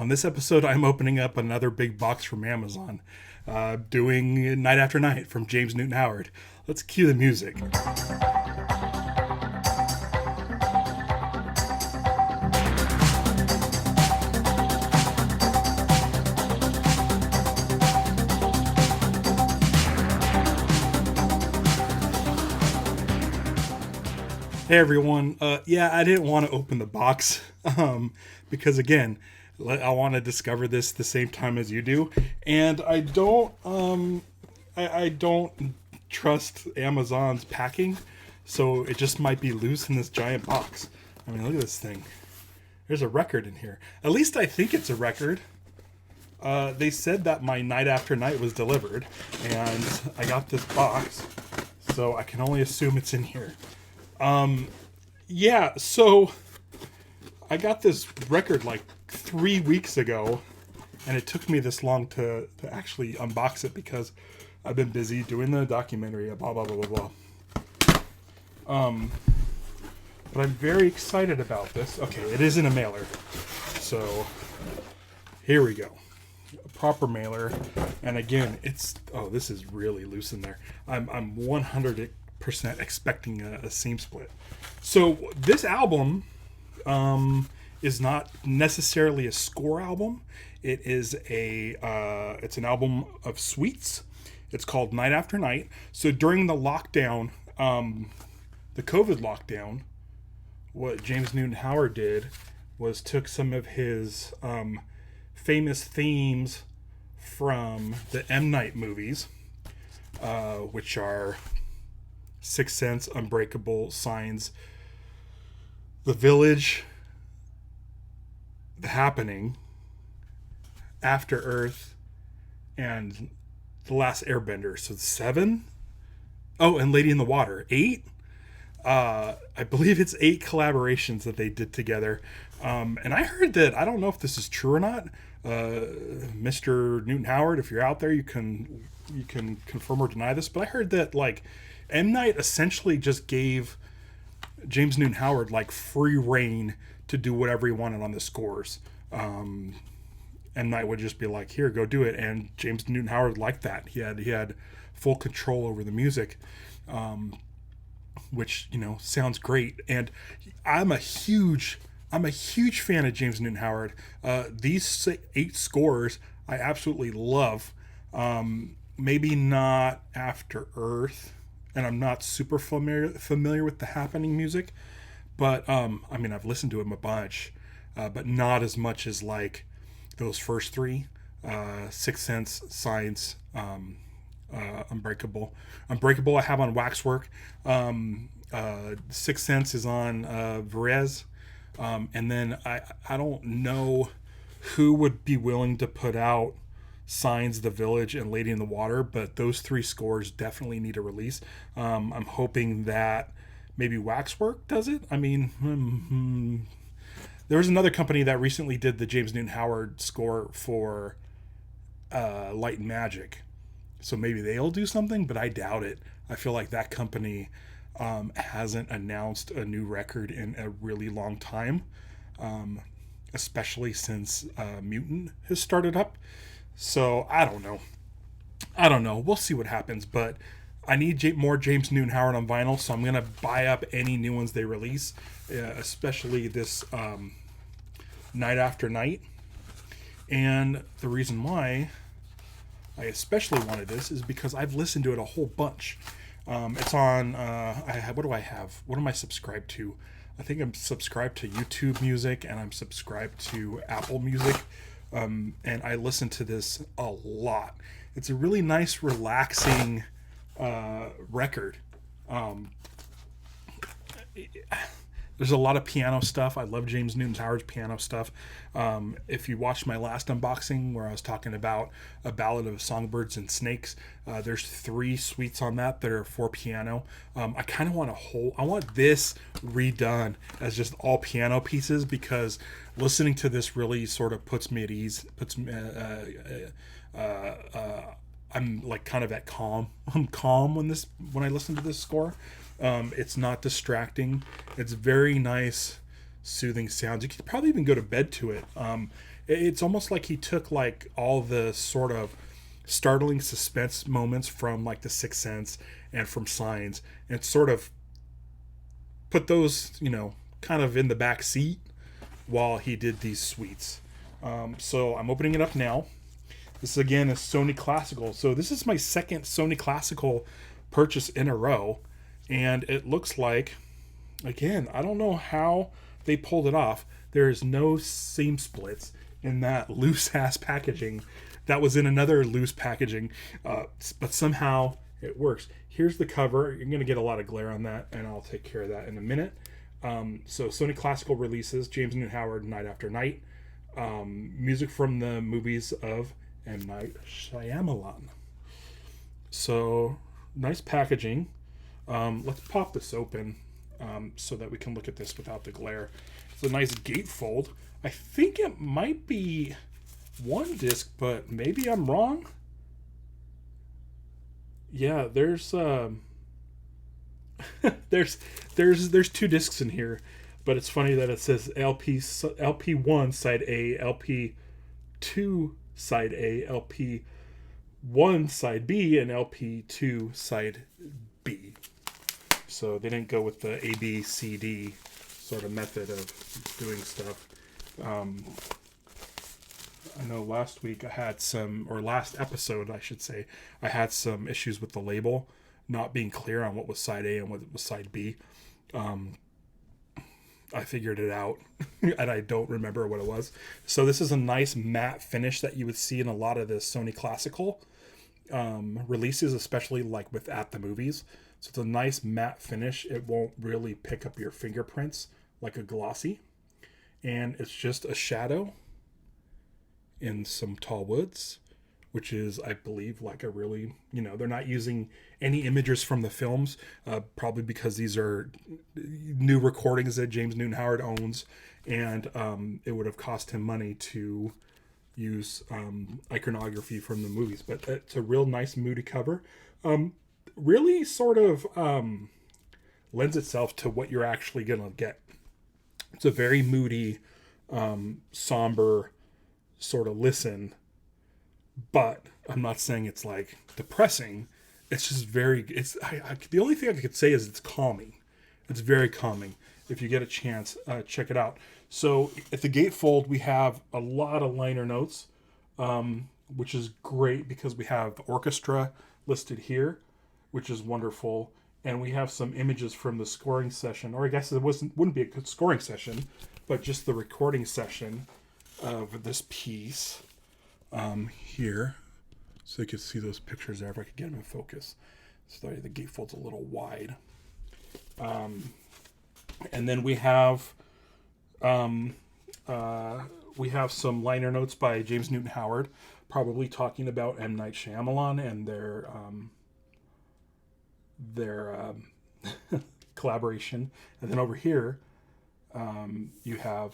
On this episode, I'm opening up another big box from Amazon, doing Night After Night from James Newton Howard. Let's cue the music. Hey everyone. I didn't want to open the box because again, I want to discover this the same time as you do, and I don't trust Amazon's packing, so it just might be loose in this giant box. I mean, look at this thing. There's a record in here. At least I think it's a record. They said that my Night After Night was delivered, and I got this box, so I can only assume it's in here. So I got this record like 3 weeks ago, and it took me this long to actually unbox it because I've been busy doing the documentary, blah, blah, blah, blah, blah. But I'm very excited about this. Okay, it is in a mailer. So here we go. A proper mailer. And again, this is really loose in there. I'm 100% expecting a seam split. So this album is not necessarily a score album. It is it's an album of suites. It's called Night After Night. So during the lockdown, the COVID lockdown, what James Newton Howard did was took some of his famous themes from the M. Night movies, which are Sixth Sense, Unbreakable, Signs, The Village, The Happening, After Earth, and The Last Airbender. So 7. Oh, and Lady in the Water. 8. I believe it's 8 collaborations that they did together. And I heard that, I don't know if this is true or not. Mr. Newton Howard, if you're out there, you can confirm or deny this. But I heard that like M. Night essentially just gave James Newton Howard like free reign to do whatever he wanted on the scores. M. Night would just be like, here, go do it. And James Newton Howard liked that. He had full control over the music, which, sounds great. And I'm a huge fan of James Newton Howard. These 8 scores I absolutely love. Maybe not After Earth, and I'm not super familiar with the Happening music, but I've listened to him a bunch, but not as much as like those first 3, Sixth Sense, Signs, Unbreakable. Unbreakable I have on Waxwork. Sixth Sense is on Verez, and then I don't know who would be willing to put out Signs, The Village, and Lady in the Water, but those 3 scores definitely need a release. I'm hoping that maybe Waxwork does it. There was another company that recently did the James Newton Howard score for Light and Magic, so maybe they'll do something, but I doubt it. I feel like that company hasn't announced a new record in a really long time, especially since Mutant has started up. So I don't know. We'll see what happens, but I need more James Newton Howard on vinyl, so I'm going to buy up any new ones they release, especially this Night After Night. And the reason why I especially wanted this is because I've listened to it a whole bunch. It's on, what do I have? What am I subscribed to? I think I'm subscribed to YouTube Music, and I'm subscribed to Apple Music. And I listen to this a lot. It's a really nice, relaxing record. There's a lot of piano stuff. I love James Newton Howard's piano stuff. If you watched my last unboxing where I was talking about A Ballad of Songbirds and Snakes, there's 3 suites on that are for piano. I kind of want this redone as just all piano pieces, because listening to this really sort of puts me at ease. I'm like kind of at calm. I'm calm when I listen to this score. It's not distracting. It's very nice, soothing sounds. You could probably even go to bed to it. It's almost like he took like all the sort of startling suspense moments from like The Sixth Sense and from Signs, and sort of put those, kind of in the back seat while he did these suites. So I'm opening it up now. This again is Sony Classical. So this is my second Sony Classical purchase in a row. And it looks like, again, I don't know how they pulled it off. There is no seam splits in that loose ass packaging that was in another loose packaging. But somehow it works. Here's the cover. You're going to get a lot of glare on that, and I'll take care of that in a minute. So Sony Classical releases James Newton Howard, Night After Night. Music from the movies of M. Night Shyamalan. So nice packaging. Let's pop this open so that we can look at this without the glare. It's a nice gatefold. I think it might be one disc, but maybe I'm wrong. Yeah, there's there's two discs in here, but it's funny that it says LP1 side A, LP2 side A, LP1 side B, and LP2 side B. So they didn't go with the A, B, C, D sort of method of doing stuff. I know last week I had last episode, I should say, I had some issues with the label not being clear on what was side A and what was side B. I figured it out, and I don't remember what it was. So this is a nice matte finish that you would see in a lot of the Sony Classical releases, especially like with At the Movies. So it's a nice matte finish. It won't really pick up your fingerprints like a glossy. And it's just a shadow in some tall woods, which is, I believe, like a really, they're not using any images from the films, probably because these are new recordings that James Newton Howard owns, and it would have cost him money to use iconography from the movies. But it's a real nice, moody cover. Really sort of lends itself to what you're actually going to get. It's a very moody, somber sort of listen, but I'm not saying it's like depressing. It's just the only thing I could say is it's calming. It's very calming. If you get a chance, check it out. So at the gatefold, we have a lot of liner notes, which is great because we have orchestra listed here, which is wonderful. And we have some images from the scoring session, or I guess it wouldn't be a good scoring session, but just the recording session of this piece here. So you can see those pictures there if I could get them in focus. Sorry, the gatefold's a little wide. And then we have some liner notes by James Newton Howard, probably talking about M. Night Shyamalan and their collaboration. And then over here, you have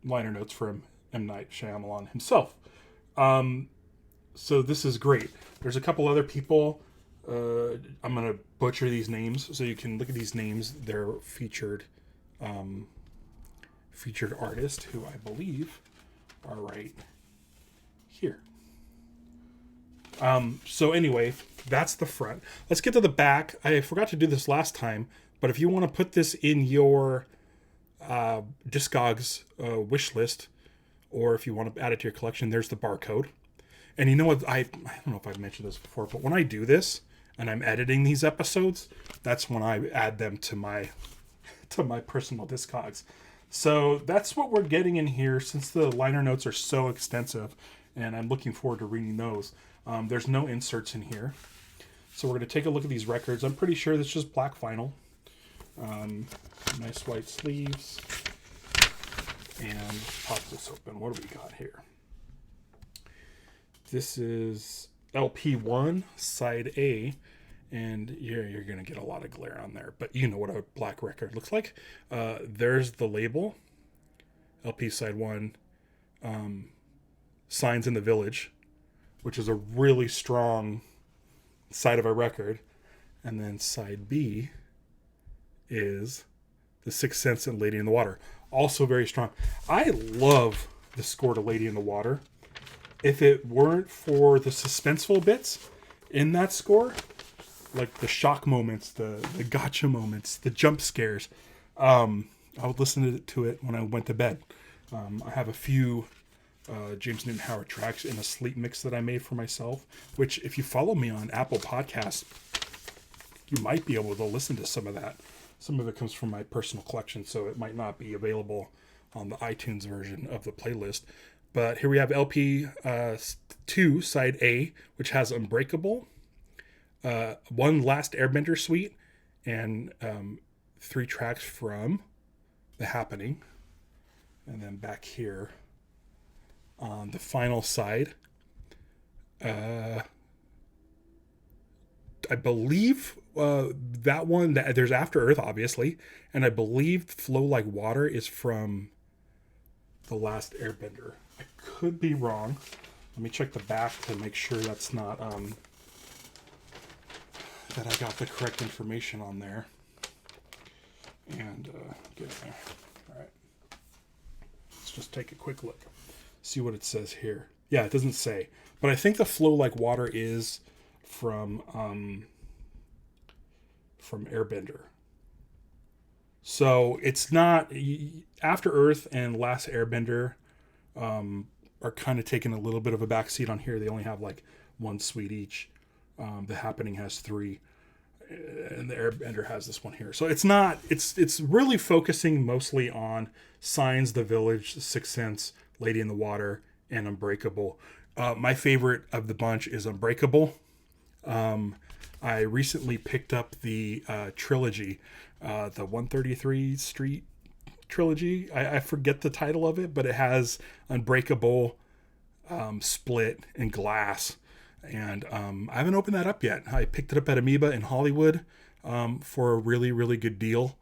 liner notes from M. Night Shyamalan himself. So this is great. There's a couple other people. I'm going to butcher these names, so you can look at these names. They're featured artists who I believe are right here. So anyway, that's the front. Let's get to the back. I forgot to do this last time, but if you want to put this in your Discogs wish list, or if you want to add it to your collection, there's the barcode. And you know what? I don't know if I've mentioned this before, but when I do this and I'm editing these episodes, that's when I add them to my personal Discogs. So that's what we're getting in here, since the liner notes are so extensive, and I'm looking forward to reading those. There's no inserts in here. So we're going to take a look at these records. I'm pretty sure it's just black vinyl. Nice white sleeves. And pop this open. What do we got here? This is LP1, side A. And you're going to get a lot of glare on there. But you know what a black record looks like. There's the label. LP side 1. Signs in the Village, which is a really strong side of a record. And then side B is The Sixth Sense and Lady in the Water. Also very strong. I love the score to Lady in the Water. If it weren't for the suspenseful bits in that score, like the shock moments, the gotcha moments, the jump scares, I would listen to it when I went to bed. I have a few James Newton Howard tracks in a sleep mix that I made for myself, which if you follow me on Apple Podcasts, you might be able to listen to some of that. Some of it comes from my personal collection, so it might not be available on the iTunes version of the playlist. But here we have LP 2, side A, which has Unbreakable, one Last Airbender suite, and 3 tracks from The Happening. And then back here on the final side, I believe that one, that there's After Earth, obviously, and I believe Flow Like Water is from The Last Airbender. I could be wrong. Let me check the back to make sure that's not that I got the correct information on there. And get in there. All right. Let's just take a quick look. See what it says here. Yeah, it doesn't say, but I think the Flow Like Water is from Airbender. So it's not After Earth and Last Airbender are kind of taking a little bit of a backseat on here. They only have like 1 suite each. The Happening has 3, and the Airbender has this one here. So it's not. It's really focusing mostly on Signs, The Village, The Sixth Sense, Lady in the Water, and Unbreakable. My favorite of the bunch is Unbreakable. I recently picked up the trilogy, the 133 Street trilogy. I forget the title of it, but it has Unbreakable, Split, and Glass. And I haven't opened that up yet. I picked it up at Amoeba in Hollywood for a really, really good deal.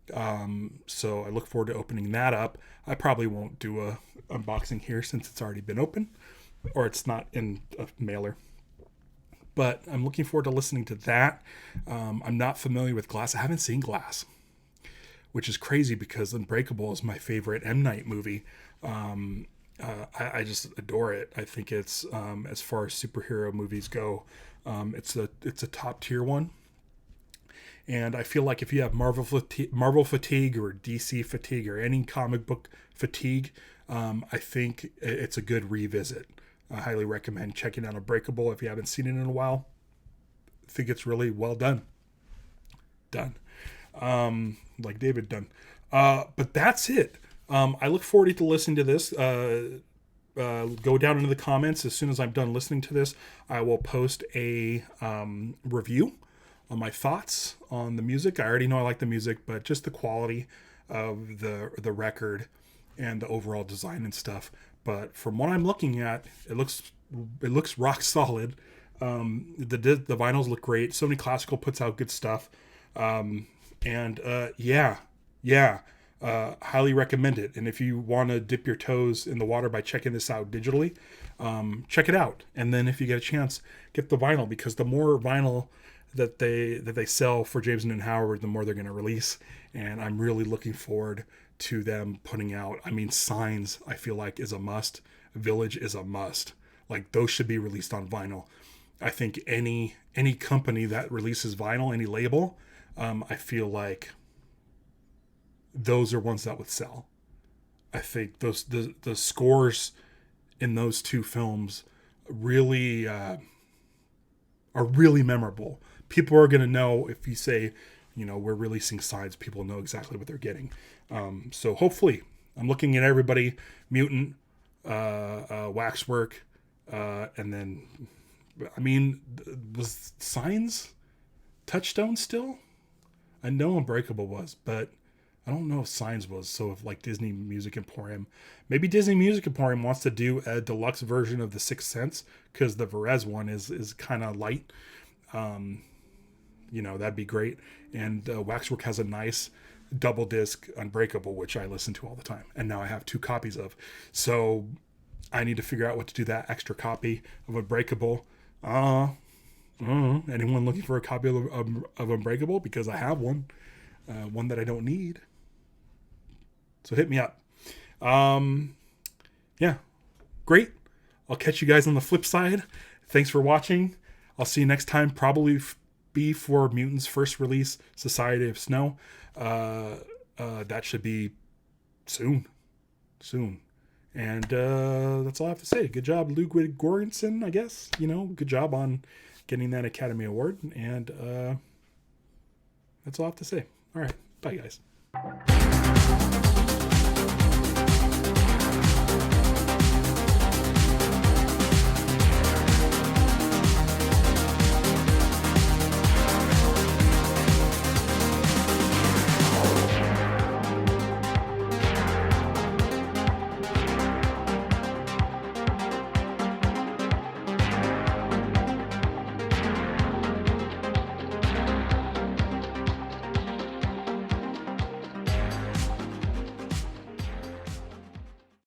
So I look forward to opening that up. I probably won't do a unboxing here since it's already been open, or it's not in a mailer. But I'm looking forward to listening to that. I'm not familiar with Glass. I haven't seen Glass, which is crazy because Unbreakable is my favorite M. Night movie. I just adore it. I think it's as far as superhero movies go, it's a top tier one. And I feel like if you have Marvel fatigue or DC fatigue or any comic book fatigue, I think it's a good revisit. I highly recommend checking out Unbreakable if you haven't seen it in a while. I think it's really well done. Like David done. But that's it. I look forward to listening to this. Go down into the comments. As soon as I'm done listening to this, I will post a review on my thoughts on the music. I already know I like the music, but just the quality of the record and the overall design and stuff. But from what I'm looking at, it looks rock solid. The vinyls look great. Sony Classical puts out good stuff. Highly recommend it. And if you want to dip your toes in the water by checking this out digitally, check it out. And then if you get a chance, get the vinyl, because the more vinyl that they sell for James Newton Howard, the more they're going to release. And I'm really looking forward to them putting out. I mean, Signs, I feel like, is a must. Village is a must. Like, those should be released on vinyl. I think any company that releases vinyl, any label, I feel like those are ones that would sell. I think the scores in those 2 films really are really memorable. People are going to know if you say, we're releasing Signs, people know exactly what they're getting. So hopefully, I'm looking at everybody, Mutant, Waxwork, and then, I mean, was Signs Touchstone still? I know Unbreakable was, but I don't know if Signs was. So if like Disney Music Emporium, maybe Disney Music Emporium wants to do a deluxe version of The Sixth Sense, because the Varese one is kind of light. That'd be great. And Waxwork has a nice double disc Unbreakable, which I listen to all the time, and now I have 2 copies of. So I need to figure out what to do that extra copy of Unbreakable. Anyone looking for a copy of Unbreakable? Because I have one that I don't need. So hit me up. yeah, great. I'll catch you guys on the flip side. Thanks for watching. I'll see you next time. Probably be for Mutant's first release, Society of Snow. That should be soon. And that's all I have to say. Good job, Ludwig Göransson, I guess. Good job on getting that Academy Award. And that's all I have to say. All right. Bye, guys.